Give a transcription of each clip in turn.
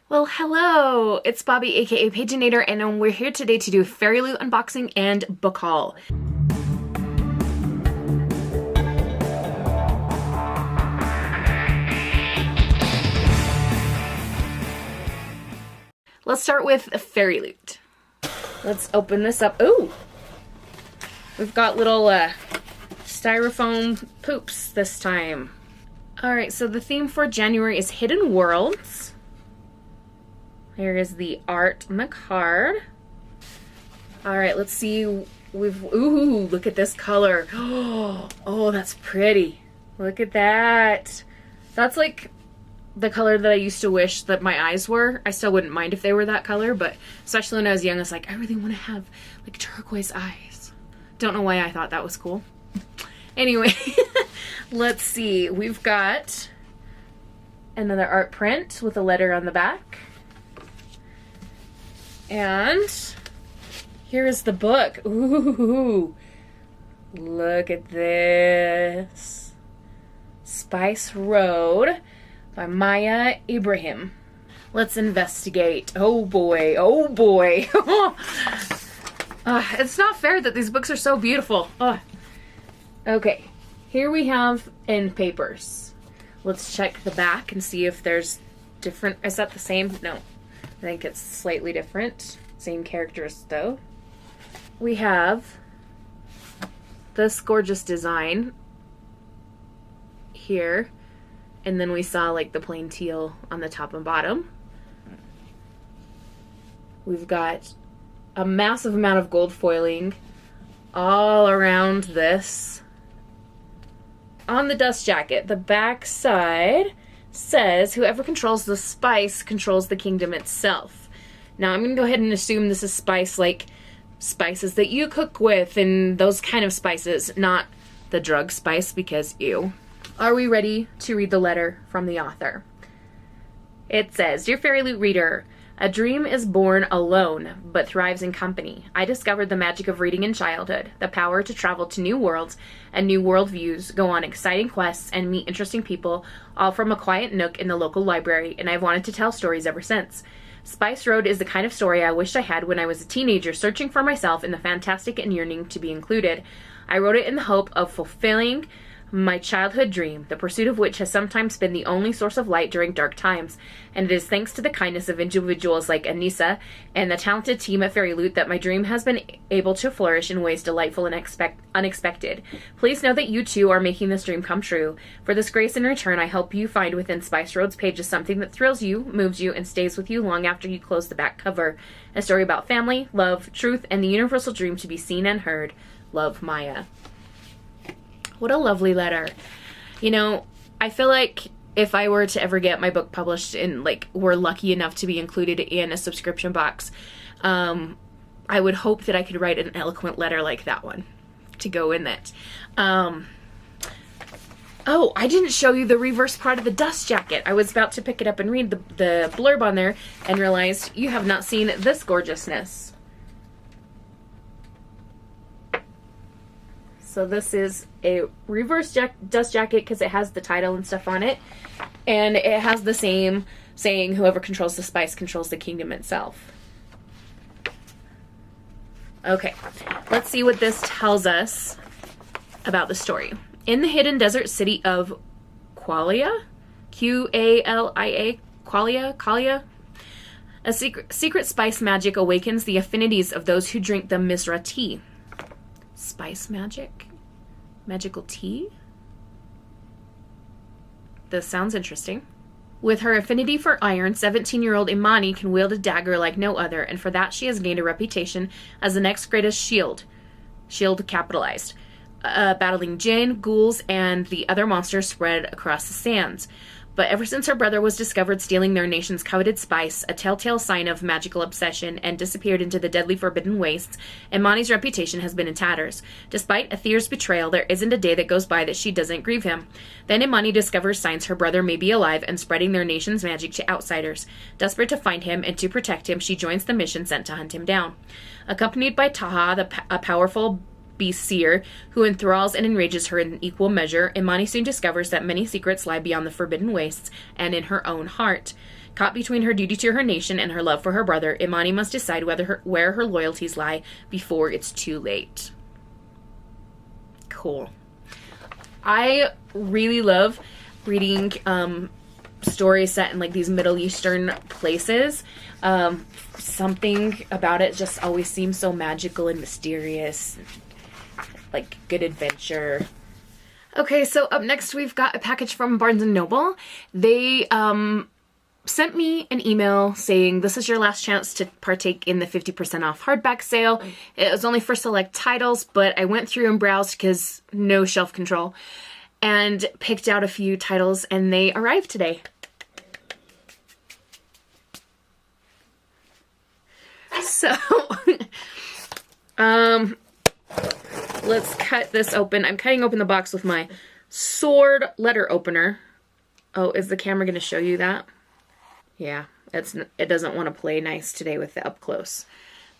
Well, hello! It's Bobi, aka Paginator, and we're here today to do Fairyloot unboxing and book haul. Let's start with Fairyloot. Let's open this up. Ooh! We've got little styrofoam poops this time. Alright, so the theme for January is Hidden Worlds. Here is the art on the card. Alright, let's see. Ooh, look at this color. Oh, that's pretty. Look at that. That's like the color that I used to wish that my eyes were. I still wouldn't mind if they were that color, but especially when I was young, I was like, I really want to have like turquoise eyes. Don't know why I thought that was cool. Anyway, let's see. We've got another art print with a letter on the back. And here is the book. Ooh, look at this. Spice Road by Maya Ibrahim. Let's investigate. Oh boy, oh boy. It's not fair that these books are so beautiful. Okay, here we have end papers. Let's check the back and see if there's different. Is that the same? No. I think it's slightly different. Same characters though. We have this gorgeous design here. And then we saw like the plain teal on the top and bottom. We've got a massive amount of gold foiling all around this. On the dust jacket, the back side says, whoever controls the spice controls the kingdom itself. Now I'm going to go ahead and assume this is spice like spices that you cook with and those kind of spices, not the drug spice because ew. Are we ready to read the letter from the author? It says, Dear Fairyloot reader, a dream is born alone, but thrives in company. I discovered the magic of reading in childhood, the power to travel to new worlds and new worldviews, go on exciting quests, and meet interesting people, all from a quiet nook in the local library, and I've wanted to tell stories ever since. Spice Road is the kind of story I wished I had when I was a teenager, searching for myself in the fantastic and yearning to be included. I wrote it in the hope of fulfilling my childhood dream, the pursuit of which has sometimes been the only source of light during dark times, and it is thanks to the kindness of individuals like Anissa and the talented team at Fairyloot that my dream has been able to flourish in ways delightful and unexpected. Please know that you too are making this dream come true. For this grace in return, I hope you find within Spice Road's pages something that thrills you, moves you, and stays with you long after you close the back cover. A story about family, love, truth, and the universal dream to be seen and heard. Love, Maya. What a lovely letter. You know, I feel like if I were to ever get my book published and like were lucky enough to be included in a subscription box, I would hope that I could write an eloquent letter like that one to go in it. Oh, I didn't show you the reverse part of the dust jacket. I was about to pick it up and read the blurb on there and realized you have not seen this gorgeousness. So this is a reverse dust jacket because it has the title and stuff on it. And it has the same saying, whoever controls the spice controls the kingdom itself. Okay, let's see what this tells us about the story. In the hidden desert city of Qualia, Q-A-L-I-A, Qualia, a secret spice magic awakens the affinities of those who drink the Misra tea. Spice magic? Magical tea? This sounds interesting. With her affinity for iron, 17-year-old Imani can wield a dagger like no other, and for that she has gained a reputation as the next greatest shield capitalized, battling jinn, ghouls, and the other monsters spread across the sands. But ever since her brother was discovered stealing their nation's coveted spice, a telltale sign of magical obsession, and disappeared into the deadly forbidden wastes, Imani's reputation has been in tatters. Despite Athir's betrayal, there isn't a day that goes by that she doesn't grieve him. Then Imani discovers signs her brother may be alive and spreading their nation's magic to outsiders. Desperate to find him and to protect him, she joins the mission sent to hunt him down. Accompanied by Taha, a powerful beast seer who enthralls and enrages her in equal measure, Imani soon discovers that many secrets lie beyond the forbidden wastes and in her own heart. Caught between her duty to her nation and her love for her brother, Imani must decide where her loyalties lie before it's too late. Cool. I really love reading stories set in like these Middle Eastern places. Something about it just always seems so magical and mysterious, like good adventure. Okay, so up next we've got a package from Barnes & Noble. They sent me an email saying this is your last chance to partake in the 50% off hardback sale. It was only for select titles, but I went through and browsed because no shelf control, and picked out a few titles, and they arrived today. So, let's cut this open. I'm cutting open the box with my sword letter opener. Oh, is the camera going to show you that? Yeah, it doesn't want to play nice today with the up close,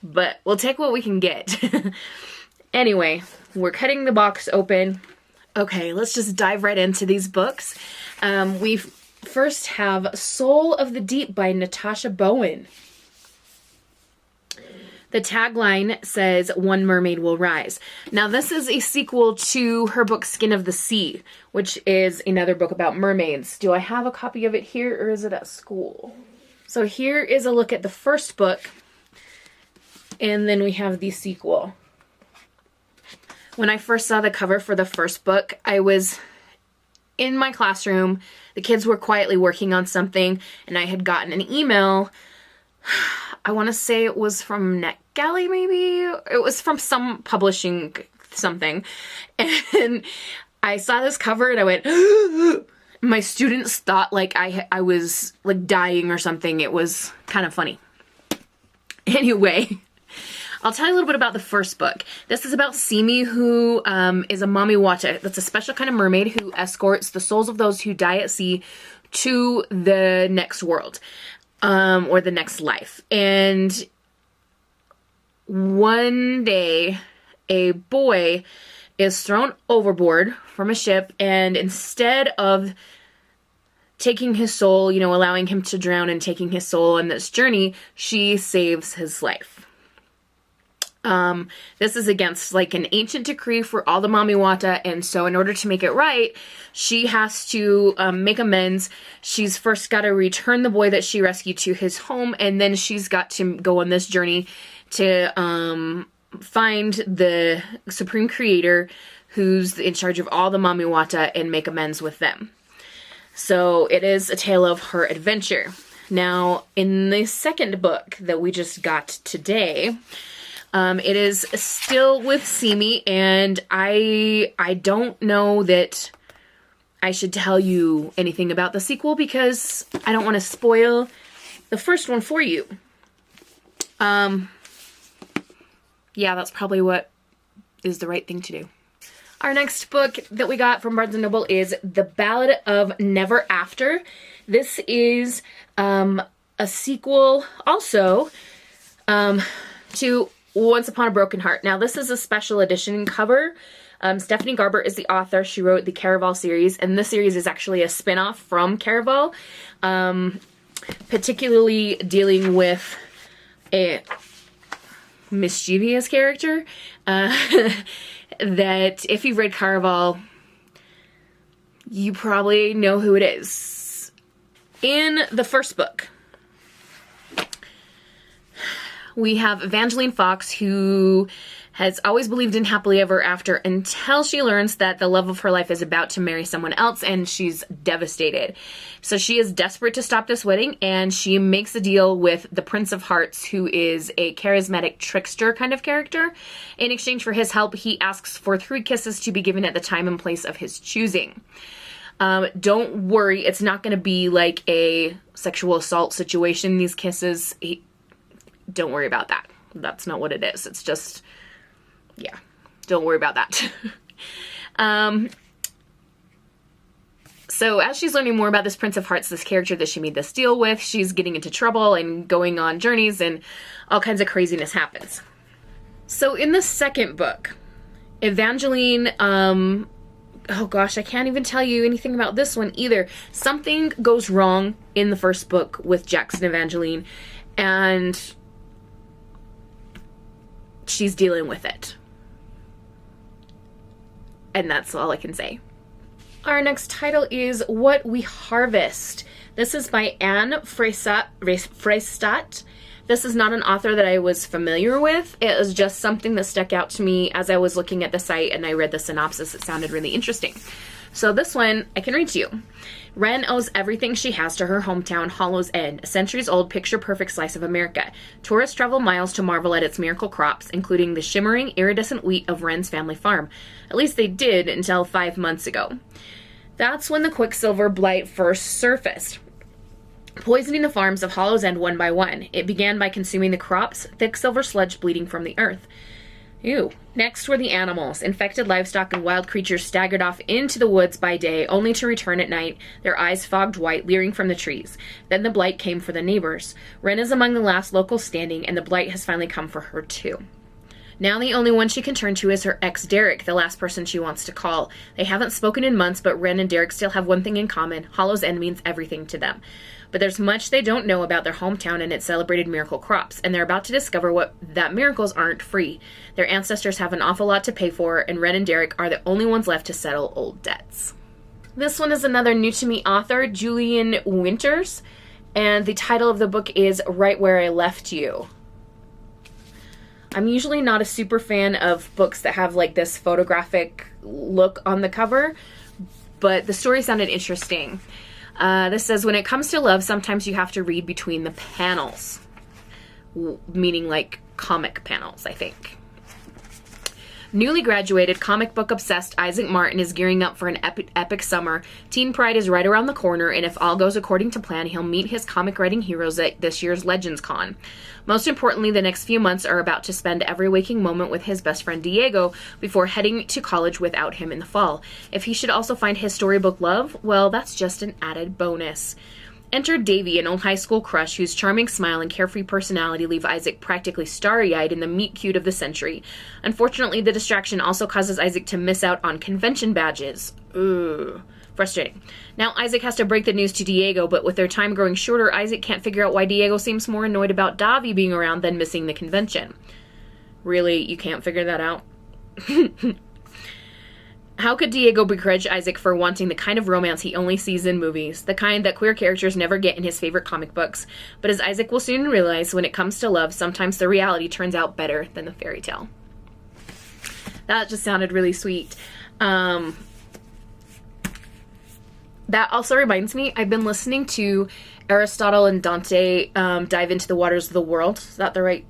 but we'll take what we can get. Anyway, we're cutting the box open. Okay, let's just dive right into these books. We first have Soul of the Deep by Natasha Bowen. The tagline says, "One mermaid will rise." Now, this is a sequel to her book Skin of the Sea, which is another book about mermaids. Do I have a copy of it here, or is it at school? So here is a look at the first book, and then we have the sequel. When I first saw the cover for the first book, I was in my classroom. The kids were quietly working on something, and I had gotten an email. I want to say it was from NetGalley, maybe? It was from some publishing something. And I saw this cover and I went, my students thought like I was like dying or something. It was kind of funny. Anyway, I'll tell you a little bit about the first book. This is about Simi, who is a mami wata. That's a special kind of mermaid who escorts the souls of those who die at sea to the next world. Or the next life. And one day, a boy is thrown overboard from a ship, and instead of taking his soul, you know, allowing him to drown and taking his soul on this journey, she saves his life. This is against like an ancient decree for all the Mamiwata, and so in order to make it right, she has to make amends. She's first got to return the boy that she rescued to his home, and then she's got to go on this journey to find the Supreme Creator who's in charge of all the Mamiwata and make amends with them. So it is a tale of her adventure. Now, in the second book that we just got today, it is still with Simi, and I don't know that I should tell you anything about the sequel because I don't want to spoil the first one for you. Yeah, that's probably what is the right thing to do. Our next book that we got from Barnes & Noble is The Ballad of Never After. This is a sequel also to Once Upon a Broken Heart. Now, this is a special edition cover. Stephanie Garber is the author. She wrote the Caraval series, and this series is actually a spin-off from Caraval, particularly dealing with a mischievous character that if you've read Caraval, you probably know who it is. In the first book, we have Evangeline Fox, who has always believed in happily ever after until she learns that the love of her life is about to marry someone else, and she's devastated. So she is desperate to stop this wedding, and she makes a deal with the Prince of Hearts, who is a charismatic trickster kind of character. In exchange for his help, he asks for 3 kisses to be given at the time and place of his choosing. Don't worry, it's not going to be like a sexual assault situation, these kisses. Don't worry about that. That's not what it is. It's just, yeah, don't worry about that. So as she's learning more about this Prince of Hearts, this character that she made this deal with, she's getting into trouble and going on journeys, and all kinds of craziness happens. So in the second book, Evangeline, oh gosh, I can't even tell you anything about this one either. Something goes wrong in the first book with Jackson Evangeline, and she's dealing with it. And that's all I can say. Our next title is What We Harvest. This is by Anne Freistadt. This is not an author that I was familiar with. It was just something that stuck out to me as I was looking at the site and I read the synopsis. It sounded really interesting. So this one, I can read to you. Wren owes everything she has to her hometown, Hollow's End, a centuries-old picture-perfect slice of America. Tourists travel miles to marvel at its miracle crops, including the shimmering, iridescent wheat of Wren's family farm. At least they did until 5 months ago. That's when the Quicksilver blight first surfaced, poisoning the farms of Hollow's End one by one. It began by consuming the crops, thick silver sludge bleeding from the earth. Ew. Next were the animals. Infected livestock and wild creatures staggered off into the woods by day, only to return at night, their eyes fogged white, leering from the trees. Then the blight came for the neighbors. Wren is among the last locals standing, and the blight has finally come for her too. Now the only one she can turn to is her ex Derek, the last person she wants to call. They haven't spoken in months, but Wren and Derek still have one thing in common. Hollow's End means everything to them. But there's much they don't know about their hometown and its celebrated miracle crops, and they're about to discover that miracles aren't free. Their ancestors have an awful lot to pay for, and Wren and Derek are the only ones left to settle old debts. This one is another new-to-me author, Julian Winters, and the title of the book is Right Where I Left You. I'm usually not a super fan of books that have like this photographic look on the cover, but the story sounded interesting. This says, when it comes to love, sometimes you have to read between the panels. Meaning like comic panels, I think. Newly graduated, comic book obsessed Isaac Martin is gearing up for an epic summer. Teen Pride is right around the corner, and if all goes according to plan, he'll meet his comic writing heroes at this year's Legends Con. Most importantly, the next few months are about to spend every waking moment with his best friend Diego before heading to college without him in the fall. If he should also find his storybook love, well, that's just an added bonus. Enter Davy, an old high school crush whose charming smile and carefree personality leave Isaac practically starry-eyed in the meet-cute of the century. Unfortunately, the distraction also causes Isaac to miss out on convention badges. Ugh. Frustrating. Now Isaac has to break the news to Diego, but with their time growing shorter, Isaac can't figure out why Diego seems more annoyed about Davy being around than missing the convention. Really, you can't figure that out? How could Diego begrudge Isaac for wanting the kind of romance he only sees in movies, the kind that queer characters never get in his favorite comic books? But as Isaac will soon realize, when it comes to love, sometimes the reality turns out better than the fairy tale. That just sounded really sweet. That also reminds me, I've been listening to Aristotle and Dante dive into the waters of the world. Is that the right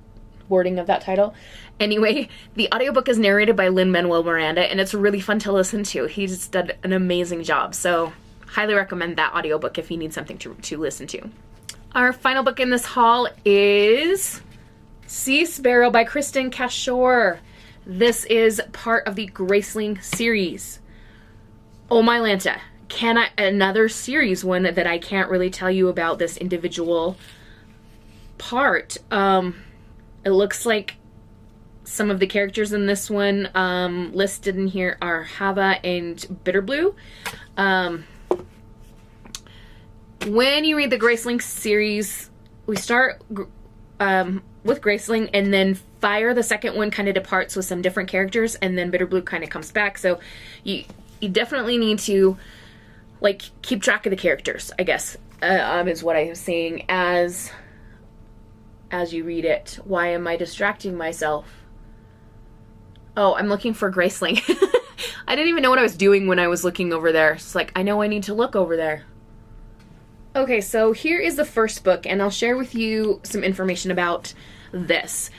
wording of that title? Anyway, the audiobook is narrated by Lin-Manuel Miranda, and it's really fun to listen to. He's done an amazing job, so highly recommend that audiobook if you need something to listen to. Our final book in this haul is Sea Sparrow by Kristen Cashore. This is part of the Graceling series. Oh my Lanta. Another series one that I can't really tell you about this individual part. It looks like some of the characters in this one listed in here are Hava and Bitterblue. When you read the Graceling series, we start with Graceling, and then Fire, the second one, kind of departs with some different characters, and then Bitterblue kind of comes back. So you definitely need to like keep track of the characters, I guess, is what I am saying as you read it. Why am I distracting myself? Oh, I'm looking for Graceling. I didn't even know what I was doing when I was looking over there. It's like, I know I need to look over there. Okay, so here is the first book, and I'll share with you some information about this.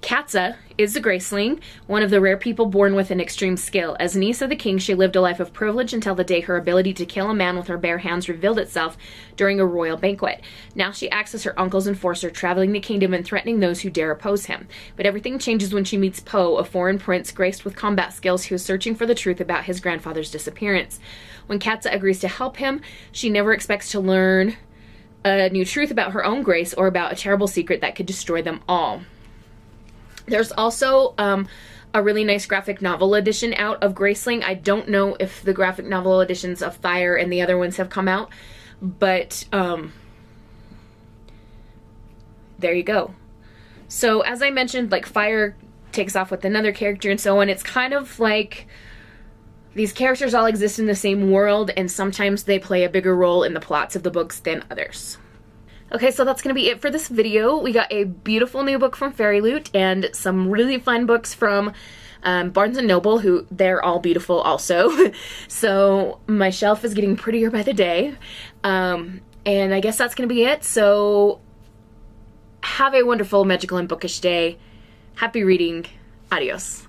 Katza is a Graceling, one of the rare people born with an extreme skill. As niece of the king, she lived a life of privilege until the day her ability to kill a man with her bare hands revealed itself during a royal banquet. Now she acts as her uncle's enforcer, traveling the kingdom and threatening those who dare oppose him. But everything changes when she meets Poe, a foreign prince graced with combat skills who is searching for the truth about his grandfather's disappearance. When Katza agrees to help him, she never expects to learn a new truth about her own grace or about a terrible secret that could destroy them all. There's also a really nice graphic novel edition out of Graceling. I don't know if the graphic novel editions of Fire and the other ones have come out, But there you go. So as I mentioned, like fire takes off with another character and so on. It's kind of like these characters all exist in the same world, and sometimes they play a bigger role in the plots of the books than others. Okay, so that's going to be it for this video. We got a beautiful new book from Fairyloot and some really fun books from Barnes & Noble, who they're all beautiful also. So my shelf is getting prettier by the day. And I guess that's going to be it. So have a wonderful, magical, and bookish day. Happy reading. Adios.